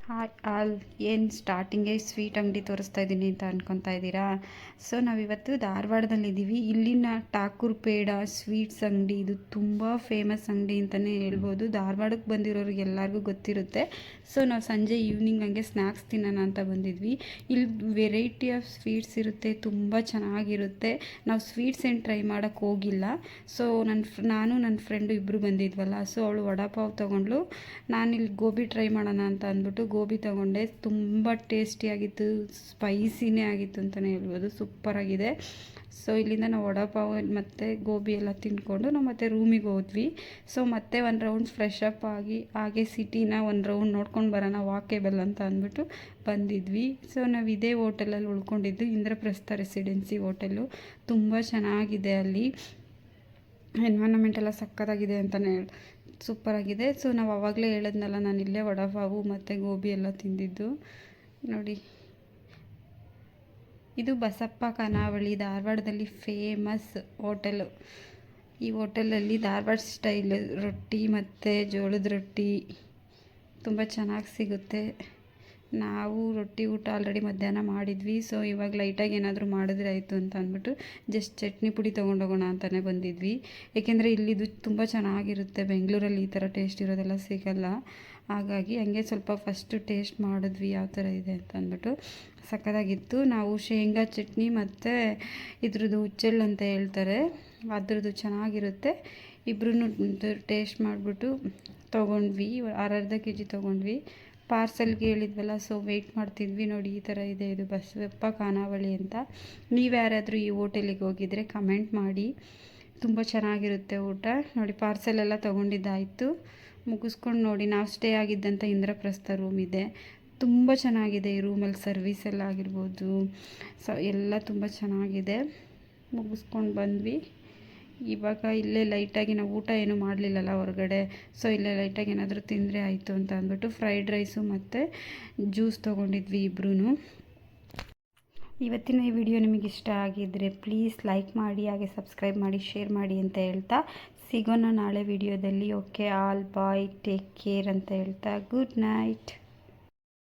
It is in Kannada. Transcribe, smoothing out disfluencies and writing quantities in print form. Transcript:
Hi all. ಏನು ಸ್ಟಾರ್ಟಿಂಗೇ ಸ್ವೀಟ್ ಅಂಗಡಿ ತೋರಿಸ್ತಾ ಇದ್ದೀನಿ ಅಂತ ಅನ್ಕೊತಾ ಇದ್ದೀರಾ? ಸೊ ನಾವಿವತ್ತು ಧಾರವಾಡದಲ್ಲಿದ್ದೀವಿ. ಇಲ್ಲಿನ ಠಾಕೂರ್ ಪೇಡ ಸ್ವೀಟ್ಸ್ ಅಂಗಡಿ ಇದು ತುಂಬ ಫೇಮಸ್ ಅಂಗಡಿ ಅಂತಲೇ ಹೇಳ್ಬೋದು. ಧಾರವಾಡಕ್ಕೆ ಬಂದಿರೋರಿಗೆ ಎಲ್ಲರಿಗೂ ಗೊತ್ತಿರುತ್ತೆ. ಸೊ ನಾವು ಸಂಜೆ ಈವ್ನಿಂಗ್ ಹಂಗೆ ಸ್ನ್ಯಾಕ್ಸ್ ತಿನ್ನೋಣ ಅಂತ ಬಂದಿದ್ವಿ. ಇಲ್ಲಿ ವೆರೈಟಿ ಆಫ್ ಸ್ವೀಟ್ಸ್ ಇರುತ್ತೆ, ತುಂಬ ಚೆನ್ನಾಗಿರುತ್ತೆ. ನಾವು ಸ್ವೀಟ್ಸ್ ಏನು ಟ್ರೈ ಮಾಡೋಕ್ಕೆ ಹೋಗಿಲ್ಲ. ಸೊ ನಾನು ನನ್ನ ಫ್ರೆಂಡು ಇಬ್ಬರು ಬಂದಿದ್ವಲ್ಲ, ಸೊ ಅವಳು ವಡಾಪಾವ್ ತೊಗೊಂಡ್ಳು. ನಾನಿಲ್ಲಿ ಗೋಬಿ ಟ್ರೈ ಮಾಡೋಣ ಅಂತ ಅಂದ್ಬಿಟ್ಟು ಗೋಬಿ ತೊಗೊಂಡೆ. ತುಂಬ ಟೇಸ್ಟಿಯಾಗಿತ್ತು, ಸ್ಪೈಸಿನೇ ಆಗಿತ್ತು ಅಂತಲೇ ಹೇಳ್ಬೋದು. ಸೂಪರಾಗಿದೆ. ಸೊ ಇಲ್ಲಿಂದ ನಾವು ವಡಾಪಾವ್ ಮತ್ತು ಗೋಬಿ ಎಲ್ಲ ತಿಂದ್ಕೊಂಡು ನಾವು ಮತ್ತೆ ರೂಮಿಗೆ ಹೋದ್ವಿ. ಸೊ ಮತ್ತೆ ಒಂದು ರೌಂಡ್ ಫ್ರೆಶ್ ಅಪ್ ಆಗಿ ಹಾಗೆ ಸಿಟಿನ ಒಂದು ರೌಂಡ್ ನೋಡ್ಕೊಂಡು ಬರೋಣ ವಾಕೇಬಲ್ ಅಂತ ಅಂದ್ಬಿಟ್ಟು ಬಂದಿದ್ವಿ. ಸೊ ನಾವು ಇದೇ ಹೋಟೆಲಲ್ಲಿ ಉಳ್ಕೊಂಡಿದ್ದು, ಇಂದ್ರಪ್ರಸ್ಥ ರೆಸಿಡೆನ್ಸಿ ಹೋಟೆಲು. ತುಂಬ ಚೆನ್ನಾಗಿದೆ. ಅಲ್ಲಿ ಎನ್ವೈರನ್ಮೆಂಟ್ ಎಲ್ಲ ಸಕ್ಕತ್ತಾಗಿದೆ ಅಂತಲೇ ಸೂಪರಾಗಿದೆ. ಸೊ ನಾವು ಆವಾಗಲೇ ಹೇಳಿದ್ನಲ್ಲ, ನಾನು ಇಲ್ಲೇ ವಡಾಪಾವು ಮತ್ತು ಗೋಬಿ ಎಲ್ಲ ತಿಂದಿದ್ದು ನೋಡಿ. ಇದು ಬಸಪ್ಪ ಖಾನಾವಳಿ, ಧಾರವಾಡದಲ್ಲಿ ಫೇಮಸ್ ಹೋಟೆಲು. ಈ ಹೋಟೆಲಲ್ಲಿ ಧಾರವಾಡ ಸ್ಟೈಲ್ ರೊಟ್ಟಿ ಮತ್ತು ಜೋಳದ ರೊಟ್ಟಿ ತುಂಬ ಚೆನ್ನಾಗಿ ಸಿಗುತ್ತೆ. ನಾವು ರೊಟ್ಟಿ ಊಟ ಆಲ್ರೆಡಿ ಮಧ್ಯಾಹ್ನ ಮಾಡಿದ್ವಿ. ಸೊ ಇವಾಗ ಲೈಟಾಗಿ ಏನಾದರೂ ಮಾಡಿದ್ರೆ ಆಯಿತು ಅಂತ ಅಂದ್ಬಿಟ್ಟು ಜಸ್ಟ್ ಚಟ್ನಿ ಪುಡಿ ತೊಗೊಂಡೋಗೋಣ ಅಂತಲೇ ಬಂದಿದ್ವಿ. ಏಕೆಂದರೆ ಇಲ್ಲಿದು ತುಂಬ ಚೆನ್ನಾಗಿರುತ್ತೆ. ಬೆಂಗಳೂರಲ್ಲಿ ಈ ಥರ ಟೇಸ್ಟ್ ಇರೋದೆಲ್ಲ ಸಿಗಲ್ಲ. ಹಾಗಾಗಿ ಹಂಗೆ ಸ್ವಲ್ಪ ಫಸ್ಟು ಟೇಸ್ಟ್ ಮಾಡಿದ್ವಿ ಯಾವ ಥರ ಇದೆ ಅಂತ ಅಂದ್ಬಿಟ್ಟು. ಸಕ್ಕತ್ತಾಗಿತ್ತು. ನಾವು ಶೇಂಗಾ ಚಟ್ನಿ ಮತ್ತು ಇದ್ರದ್ದು ಹುಚ್ಚೆಳ್ಳು ಅಂತ ಹೇಳ್ತಾರೆ, ಅದ್ರದ್ದು ಚೆನ್ನಾಗಿರುತ್ತೆ. ಇಬ್ಬರೂ ಟೇಸ್ಟ್ ಮಾಡಿಬಿಟ್ಟು ತೊಗೊಂಡ್ವಿ. ಅರ್ಧ kg ತೊಗೊಂಡ್ವಿ. ಪಾರ್ಸಲ್ಗೆ ಹೇಳಿದ್ವಲ್ಲ, ಸೊ ವೆಯ್ಟ್ ಮಾಡ್ತಿದ್ವಿ. ನೋಡಿ ಈ ಥರ ಇದೆ. ಇದು ಬಸವಪ್ಪ ಖಾನಾವಳಿ ಅಂತ. ನೀವು ಯಾರಾದರೂ ಈ ಹೋಟೆಲಿಗೆ ಹೋಗಿದ್ರೆ ಕಮೆಂಟ್ ಮಾಡಿ. ತುಂಬ ಚೆನ್ನಾಗಿರುತ್ತೆ ಊಟ. ನೋಡಿ ಪಾರ್ಸೆಲ್ ಎಲ್ಲ ತೊಗೊಂಡಿದ್ದಾಯಿತು, ಮುಗಿಸ್ಕೊಂಡು ನೋಡಿ ನಾವು ಸ್ಟೇ ಆಗಿದ್ದಂಥ ಇಂದ್ರಪ್ರಸ್ಥ ರೂಮ್ ಇದೆ. ತುಂಬ ಚೆನ್ನಾಗಿದೆ ಈ ರೂಮಲ್ಲಿ. ಸರ್ವಿಸ್ ಎಲ್ಲ ಆಗಿರ್ಬೋದು, ಎಲ್ಲ ತುಂಬ ಚೆನ್ನಾಗಿದೆ. ಮುಗಿಸ್ಕೊಂಡು ಬಂದ್ವಿ. ಇವಾಗ ಇಲ್ಲೇ ಲೈಟಾಗಿ ನಾವು ಊಟ ಏನೂ ಮಾಡಲಿಲ್ಲಲ್ಲ ಹೊರಗಡೆ, ಸೊ ಇಲ್ಲೇ ಲೈಟಾಗಿ ಏನಾದರೂ ತಿಂದರೆ ಆಯಿತು ಅಂತ ಅಂದ್ಬಿಟ್ಟು ಫ್ರೈಡ್ ರೈಸು ಮತ್ತು ಜ್ಯೂಸ್ ತೊಗೊಂಡಿದ್ವಿ ಇಬ್ಬರೂ. ಇವತ್ತಿನ ಈ ವಿಡಿಯೋ ನಿಮಗೆ ಇಷ್ಟ ಆಗಿದ್ದರೆ ಪ್ಲೀಸ್ ಲೈಕ್ ಮಾಡಿ, ಹಾಗೆ ಸಬ್ಸ್ಕ್ರೈಬ್ ಮಾಡಿ, ಶೇರ್ ಮಾಡಿ ಅಂತ ಹೇಳ್ತಾ ಸಿಗೋಣ ನಾಳೆ ವಿಡಿಯೋದಲ್ಲಿ. Okay, all bye, take care ಅಂತ ಹೇಳ್ತಾ ಗುಡ್ ನೈಟ್.